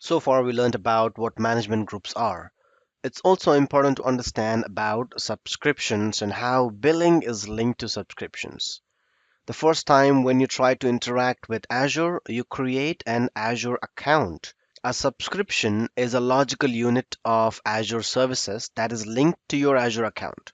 So far, we learned about what management groups are. It's also important to understand about subscriptions and how billing is linked to subscriptions. The first time when you try to interact with Azure, you create an Azure account. A subscription is a logical unit of Azure services that is linked to your Azure account.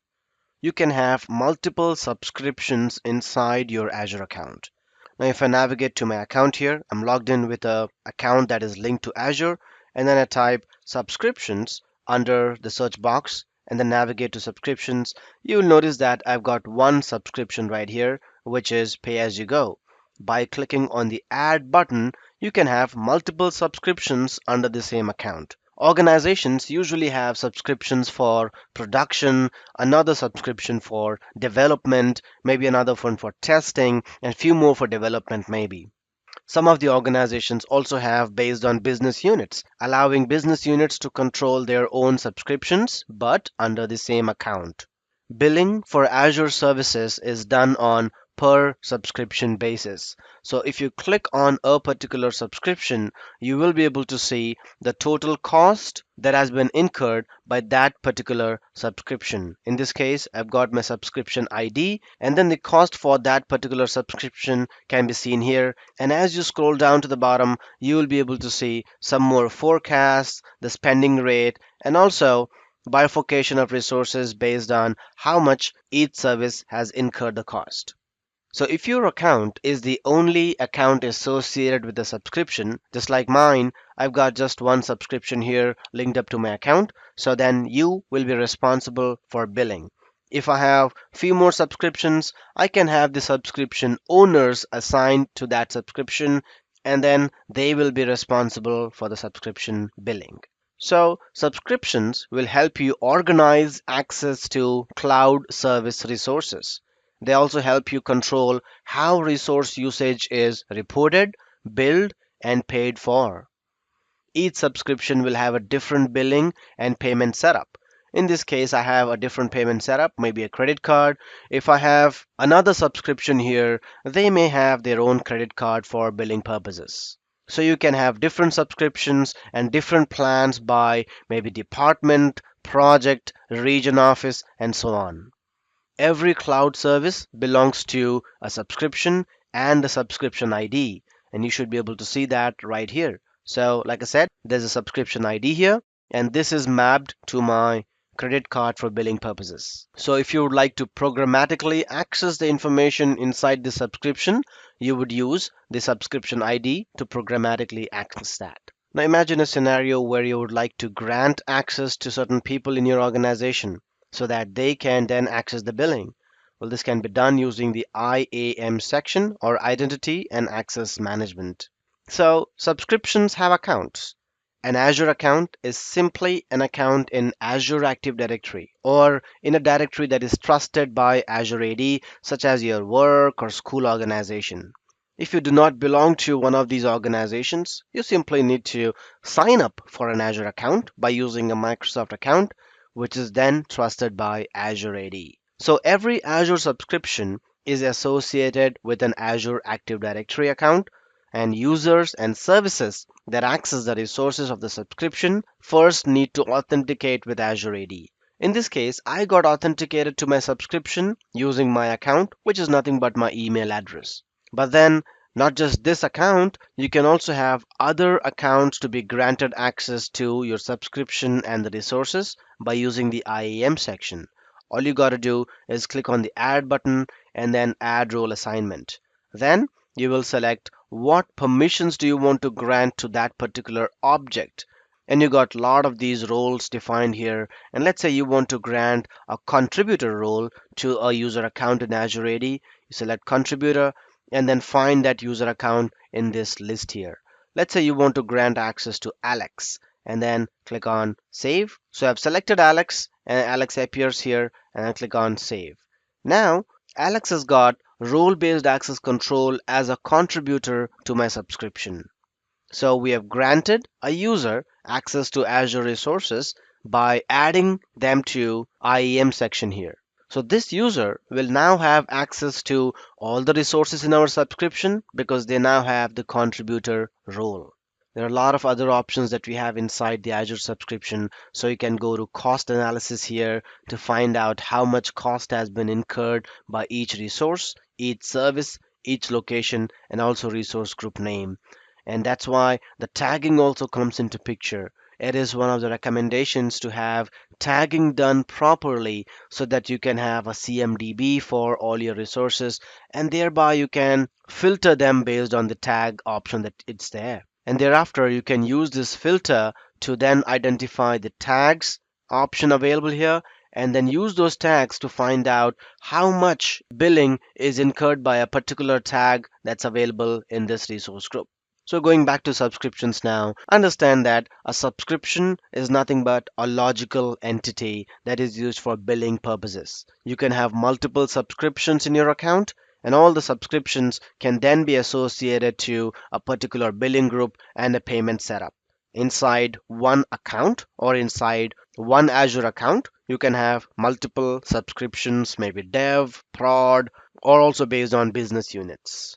You can have multiple subscriptions inside your Azure account. Now, if I navigate to my account here, I'm logged in with a account that is linked to Azure, and then I type subscriptions under the search box and then navigate to subscriptions. You'll notice that I've got one subscription right here, which is pay as you go. By clicking on the add button, you can have multiple subscriptions under the same account. Organizations usually have subscriptions for production, another subscription for development, maybe another one for testing, and few more for development maybe. Some of the organizations also have based on business units, allowing business units to control their own subscriptions but under the same account. Billing for Azure services is done on per subscription basis. So if you click on a particular subscription, you will be able to see the total cost that has been incurred by that particular subscription. In this case, I've got my subscription ID, and then the cost for that particular subscription can be seen here. And as you scroll down to the bottom, you will be able to see some more forecasts, the spending rate, and also bifurcation of resources based on how much each service has incurred the cost. So if your account is the only account associated with the subscription, just like mine, I've got just one subscription here linked up to my account, so then you will be responsible for billing. If I have few more subscriptions, I can have the subscription owners assigned to that subscription, and then they will be responsible for the subscription billing. So, subscriptions will help you organize access to cloud service resources. They also help you control how resource usage is reported, billed, and paid for. Each subscription will have a different billing and payment setup. In this case, I have a different payment setup, maybe a credit card. If I have another subscription here, they may have their own credit card for billing purposes. So you can have different subscriptions and different plans by maybe department, project, region office, and so on. Every cloud service belongs to a subscription and a subscription ID, and you should be able to see that right here. So, like I said, there's a subscription ID here, and this is mapped to my credit card for billing purposes. So, if you would like to programmatically access the information inside the subscription, you would use the subscription ID to programmatically access that. Now, imagine a scenario where you would like to grant access to certain people in your organization so that they can then access the billing. Well, this can be done using the IAM section or Identity and Access Management. So, subscriptions have accounts. An Azure account is simply an account in Azure Active Directory or in a directory that is trusted by Azure AD, such as your work or school organization. If you do not belong to one of these organizations, you simply need to sign up for an Azure account by using a Microsoft account, which is then trusted by Azure AD. So every Azure subscription is associated with an Azure Active Directory account, and users and services that access the resources of the subscription first need to authenticate with Azure AD. In this case, I got authenticated to my subscription using my account, which is nothing but my email address. But then, not just this account, you can also have other accounts to be granted access to your subscription and the resources by using the IAM section. All you got to do is click on the add button and then add role assignment. Then you will select what permissions do you want to grant to that particular object. And you got a lot of these roles defined here. And let's say you want to grant a contributor role to a user account in Azure AD. You select contributor and then find that user account in this list here. Let's say you want to grant access to Alex and then click on save. So I've selected Alex and Alex appears here and I click on save. Now Alex has got role-based access control as a contributor to my subscription. So we have granted a user access to Azure resources by adding them to IAM section here. So this user will now have access to all the resources in our subscription because they now have the contributor role. There are a lot of other options that we have inside the Azure subscription. So you can go to cost analysis here to find out how much cost has been incurred by each resource, each service, each location, and also resource group name. And that's why the tagging also comes into picture. It is one of the recommendations to have tagging done properly so that you can have a CMDB for all your resources, and thereby you can filter them based on the tag option that it's there. And thereafter, you can use this filter to then identify the tags option available here and then use those tags to find out how much billing is incurred by a particular tag that's available in this resource group. So going back to subscriptions now, understand that a subscription is nothing but a logical entity that is used for billing purposes. You can have multiple subscriptions in your account, and all the subscriptions can then be associated to a particular billing group and a payment setup. Inside one account or inside one Azure account, you can have multiple subscriptions, maybe dev, prod, or also based on business units.